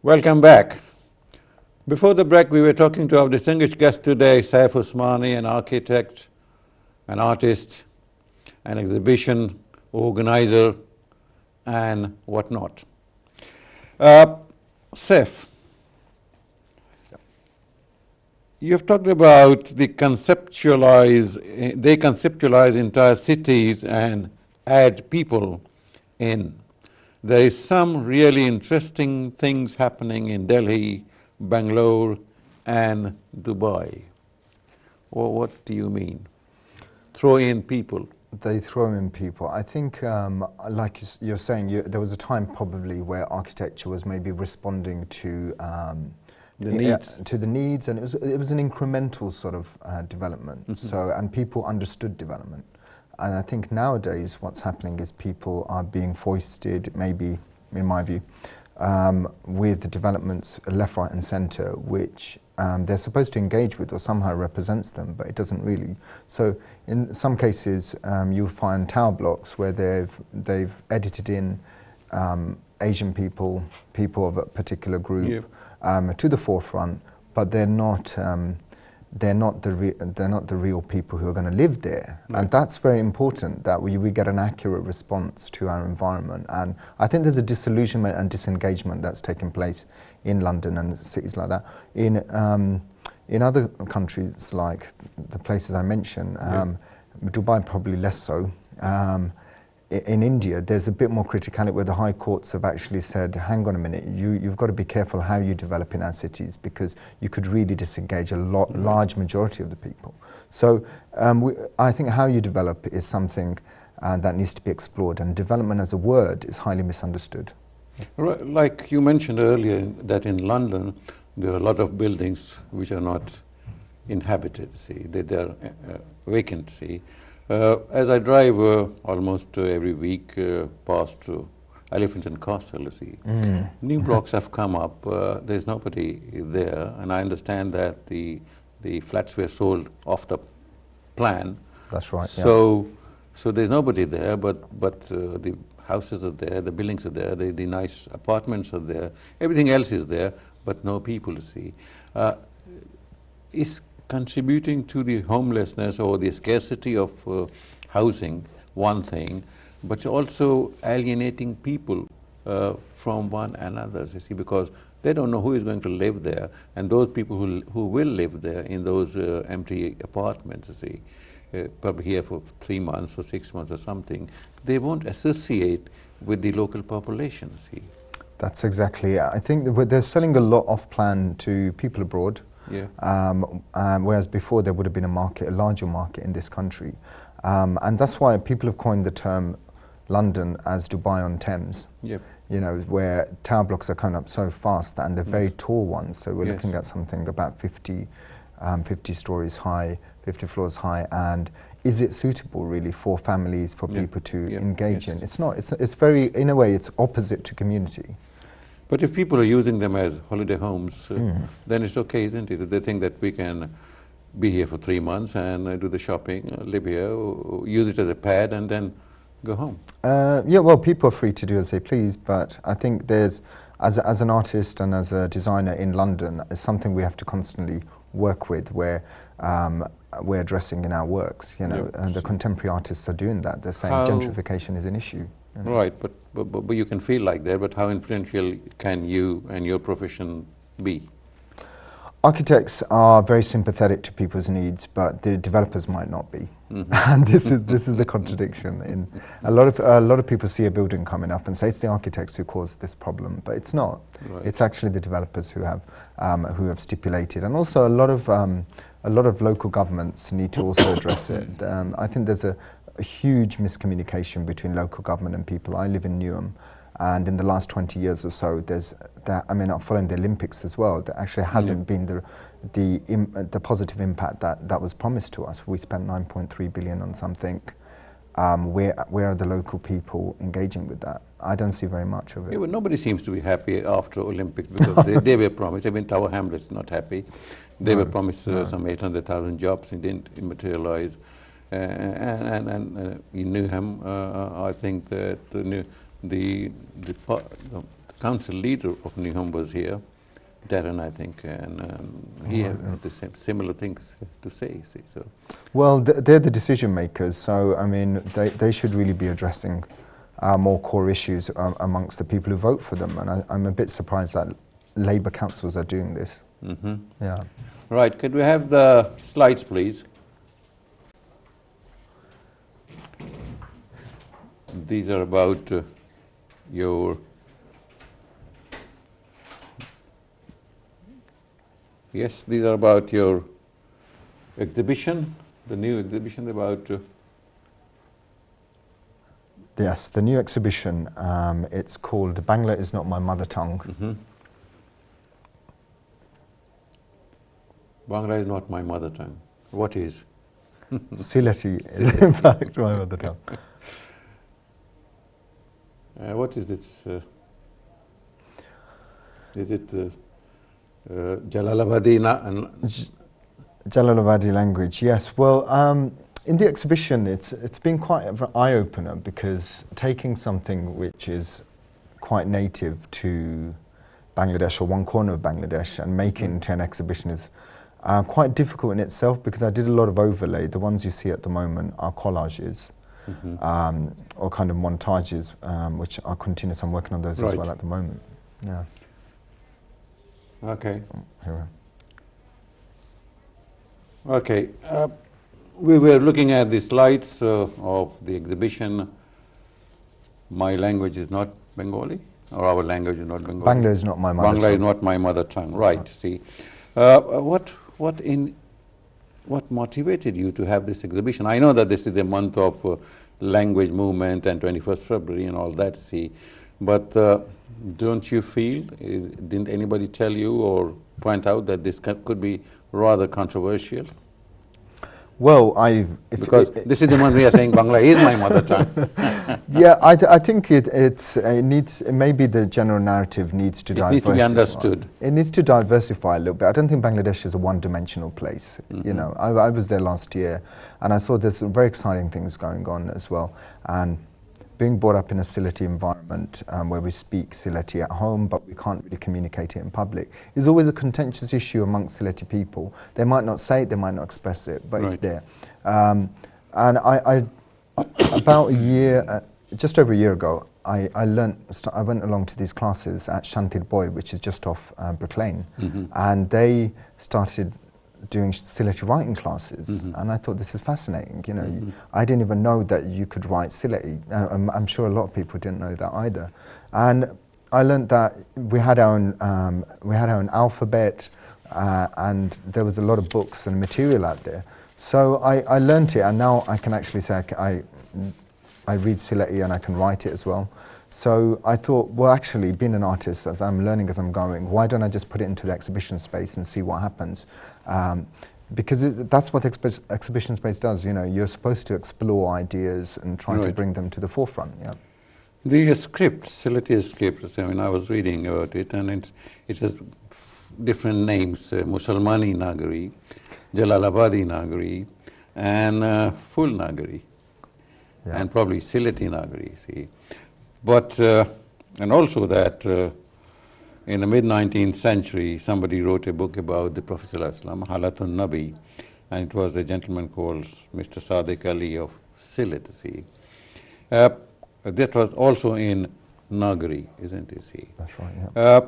Welcome back. Before the break, we were talking to our distinguished guest today, Saif Osmani, an architect, an artist, an exhibition organizer, and whatnot. Saif, you've talked about they conceptualize entire cities and add people in. There is some really interesting things happening in Delhi, Bangalore, and Dubai. Well, what do you mean? Throw in people. They throw in people. I think, like you're saying, there was a time probably where architecture was maybe responding to The needs. to the needs, and it was an incremental sort of development. Mm-hmm. So, and people understood development. And I think nowadays what's happening is people are being foisted, maybe in my view, with the developments left, right, and centre, which they're supposed to engage with or somehow represents them, but it doesn't really. So in some cases, you'll find tower blocks where they've edited in Asian people of a particular group to the forefront, but they're not the real people who are going to live there. Right. And that's very important, that we get an accurate response to our environment. And I think there's a disillusionment and disengagement that's taking place in London and cities like that. In other countries, like the places I mentioned, Dubai probably less so. In India, there's a bit more criticality where the high courts have actually said, hang on a minute, you've got to be careful how you develop in our cities, because you could really disengage a large majority of the people. So I think how you develop is something that needs to be explored, and development as a word is highly misunderstood. Right, like you mentioned earlier, that in London, there are a lot of buildings which are not inhabited, see, they're vacant, see. As I drive almost every week past Elephant and Castle, see, new blocks have come up. There's nobody there, and I understand that the flats were sold off the plan. That's right. So there's nobody there, but the houses are there, the buildings are there, the nice apartments are there, everything else is there, but no people to see. Is contributing to the homelessness or the scarcity of housing, one thing, but also alienating people from one another, you see, because they don't know who is going to live there, and those people who will live there in those empty apartments, you see, probably here for 3 months or 6 months or something, they won't associate with the local population, see. That's exactly it. I think they're selling a lot off plan to people abroad. Yeah. Whereas before there would have been a larger market in this country. And that's why people have coined the term London as Dubai on Thames. Yep. You know, where tower blocks are coming up so fast, and they're very tall ones. So we're looking at something about 50 stories high, 50 floors high. And is it suitable really for families, for people to engage in? It's not. It's very, in a way, it's opposite to community. But if people are using them as holiday homes, then it's okay, isn't it? They think that we can be here for 3 months and do the shopping, live here, or use it as a pad, and then go home. Yeah, well, people are free to do as they please, but I think there's, as an artist and as a designer in London, it's something we have to constantly work with, where we're addressing in our works, you know, and the contemporary artists are doing that. They're saying gentrification is an issue. You know? Right, but you can feel like that, but how influential can you and your profession be? Architects are very sympathetic to people's needs, but the developers might not be. And this is the contradiction. In a lot of people see a building coming up and say it's the architects who caused this problem, but it's not. Right. It's actually the developers who have stipulated, and also a lot of local governments need to also address it. I think there's a huge miscommunication between local government and people. I live in Newham, and in the last 20 years or so, I'm following the Olympics as well, there actually hasn't been the positive impact that was promised to us. We spent 9.3 billion on something. Where are the local people engaging with that? I don't see very much of it. Yeah, well, nobody seems to be happy after Olympics, because they were promised. Even Tower Hamlets not happy. They were promised some 800,000 jobs. It didn't materialize. And in Newham, I think that the council leader of Nihom was here, Darren, I think, and he had the similar things to say. See, so. Well, they're the decision makers, so I mean, they should really be addressing more core issues amongst the people who vote for them, and I'm a bit surprised that Labour councils are doing this. Mm-hmm. Yeah. Right, could we have the slides, please? These are about your... Yes, these are about your exhibition, the new exhibition about... Yes, the new exhibition, it's called Bangla is Not My Mother Tongue. Mm-hmm. Bangla is not my mother tongue. What is? Silati is in fact my mother tongue. What is this? Is it Jalalabadi? Jalalabadi language, yes. Well, in the exhibition, it's been quite an eye-opener because taking something which is quite native to Bangladesh or one corner of Bangladesh and making it into an exhibition is quite difficult in itself because I did a lot of overlay. The ones you see at the moment are collages or kind of montages, which are continuous. I'm working on those as well at the moment. Yeah. Okay. Here Okay. We were looking at the slides of the exhibition. My language is not Bengali, or our language is not Bengali. Bangla is not my mother tongue. Bangla is not my mother tongue. Right. See, what motivated you to have this exhibition? I know that this is the month of language movement and 21st February and all that. See, but don't you feel? Didn't anybody tell you or point out that this could be rather controversial? Well, because this is the one we are saying Bangla is my mother tongue. Yeah, I think it needs, maybe the general narrative needs to diversify. It needs to be understood. It needs to diversify a little bit. I don't think Bangladesh is a one-dimensional place. You know, I was there last year and I saw there's some very exciting things going on as well. And being brought up in a Sylheti environment where we speak Sylheti at home, but we can't really communicate it in public, is always a contentious issue amongst Sylheti people. They might not say it, they might not express it, but it's there. And I about a year, just over a year ago, I went along to these classes at Shantir Boy, which is just off Brick Lane, and they started doing Sylheti writing classes, and I thought this is fascinating. You know, I didn't even know that you could write Sylheti. I'm sure a lot of people didn't know that either. And I learned that we had our own alphabet, and there was a lot of books and material out there. So I learned it, and now I can actually say I read Sylheti and I can write it as well. So I thought, well, actually, being an artist, as I'm learning as I'm going, why don't I just put it into the exhibition space and see what happens? Because that's what the exhibition space does. You know, you're supposed to explore ideas and try to bring them to the forefront. Yeah. The script, Sylheti script, I mean, I was reading about it, and it has different names: Musalmani Nagari, Jalalabadi Nagari, and full Nagari, and probably Sylheti Nagari. See. But, and also that in the mid-19th century, somebody wrote a book about the Prophet ﷺ, Halatun Nabi, and it was a gentleman called Mr. Sadiq Ali of Sylhet. See. That was also in Nagari, isn't it? See. That's right, yeah.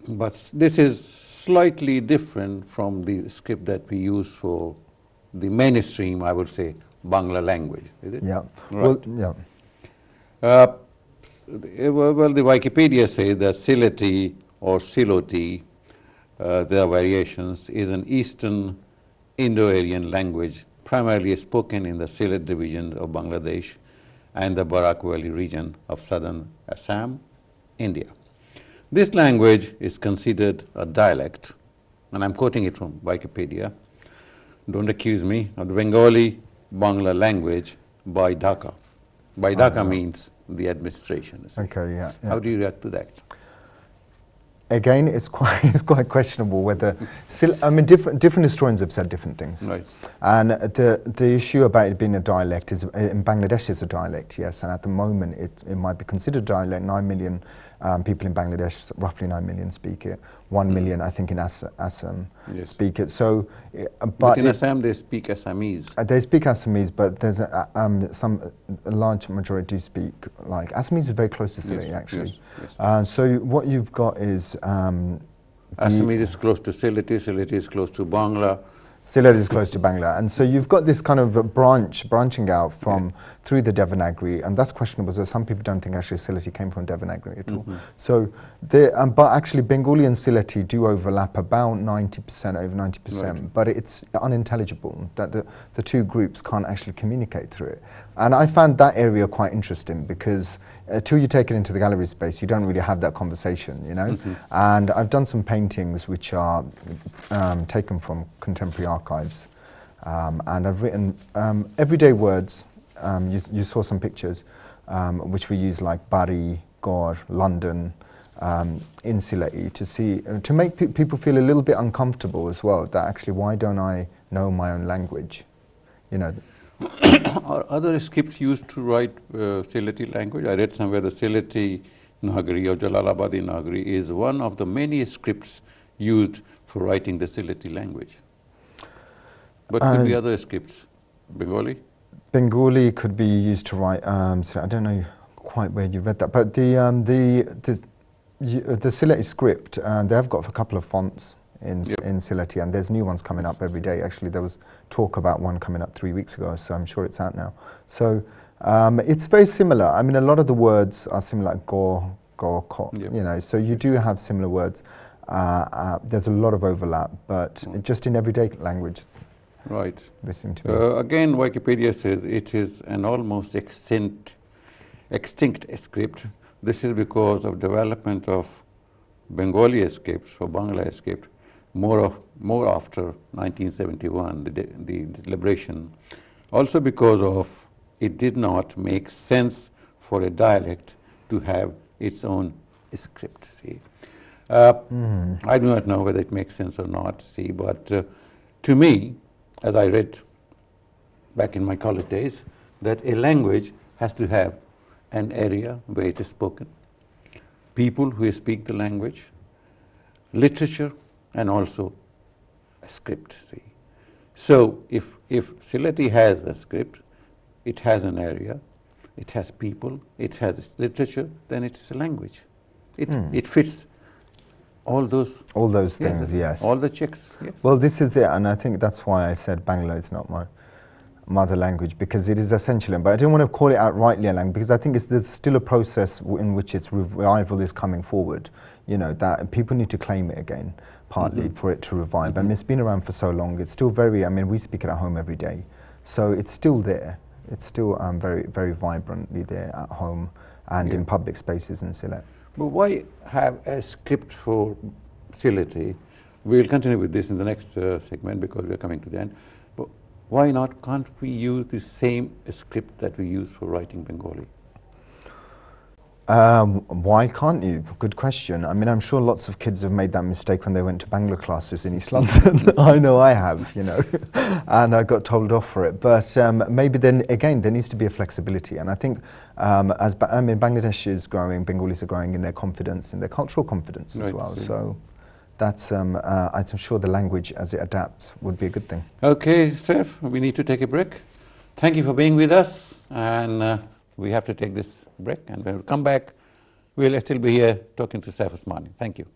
But this is slightly different from the script that we use for the mainstream, I would say, Bangla language, is it? Yeah. Right. Well, yeah. Well, the Wikipedia says that Sylheti or Siloti, there are variations, is an Eastern Indo-Aryan language primarily spoken in the Sylhet division of Bangladesh and the Barak Valley region of southern Assam, India. This language is considered a dialect, and I'm quoting it from Wikipedia. Don't accuse me of the Bengali Bangla language by Dhaka. By Dhaka means the administration. Okay, yeah. How do you react to that? Again, it's quite questionable whether. I mean, different historians have said different things. Right. And the issue about it being a dialect is in Bangladesh it's a dialect, yes. And at the moment it might be considered a dialect. 9 million People in Bangladesh, roughly 9 million speak it. 1 million, I think, in Assam speak it. So, but in Assam they speak Assamese. They speak Assamese, but there's a large majority do speak, like, Assamese is very close to Sylhet, actually. So what you've got is... Assamese is close to Sylhet, Sylhet is close to Bangla. Sylhet is close to Bangla, and so you've got this kind of branching out from through the Devanagari, and that's questionable. So some people don't think actually Sylheti came from Devanagari at all. So, but actually Bengali and Sylheti do overlap about 90%, over 90%, but it's unintelligible that the two groups can't actually communicate through it. And I found that area quite interesting because till you take it into the gallery space, you don't really have that conversation, you know. And I've done some paintings which are taken from contemporary archives, and I've written everyday words. You saw some pictures which we use, like Bari, Gaur, London, in Sylheti, to make people feel a little bit uncomfortable as well. That actually, why don't I know my own language? You know. Are other scripts used to write Sylheti language? I read somewhere the Sylheti Nagari or Jalalabadi Nagari is one of the many scripts used for writing the Sylheti language. But could be other scripts. Bengali? Bengali could be used to write, so I don't know quite where you read that, but the Sylheti script, they have got a couple of fonts in Sylheti, and there's new ones coming up every day. Actually, there was talk about one coming up 3 weeks ago, so I'm sure it's out now. So it's very similar. I mean, a lot of the words are similar, like go, ko, you know, so you do have similar words. There's a lot of overlap, but just in everyday language. Right. They seem to be. Again, Wikipedia says it is an almost extinct script. This is because of development of Bengali scripts or Bangla script more after 1971, the liberation. Also because of it did not make sense for a dialect to have its own script. See, I do not know whether it makes sense or not. See, but to me, as I read back in my college days, that a language has to have an area where it is spoken, people who speak the language, literature, and also a script. See, so if Sylheti has a script, it has an area, it has people, it has literature, then it's a language. It fits all those things, yes. All the checks, yes. Well, this is it, and I think that's why I said Bangla is not my mother language, because it is essential, but I didn't want to call it outrightly a language, because I think there's still a process in which its revival is coming forward, you know, that people need to claim it again, partly, for it to revive. I mean, it's been around for so long, it's still very, I mean, we speak it at home every day, so it's still there. It's still very, very vibrantly there at home and in public spaces in Sylhet. But why have a script for Sylheti? We'll continue with this in the next segment because we're coming to the end. But why not, can't we use the same script that we use for writing Bengali? Why can't you? Good question. I mean, I'm sure lots of kids have made that mistake when they went to Bangla classes in East London. I know I have, you know, and I got told off for it. But maybe then, again, there needs to be a flexibility. And I think, Bangladesh is growing, Bengalis are growing in their confidence, in their cultural confidence as well. So that's, I'm sure the language as it adapts would be a good thing. Okay, Saif, we need to take a break. Thank you for being with us. And we have to take this break, and when we come back, we'll still be here talking to Saif Osmani. Thank you.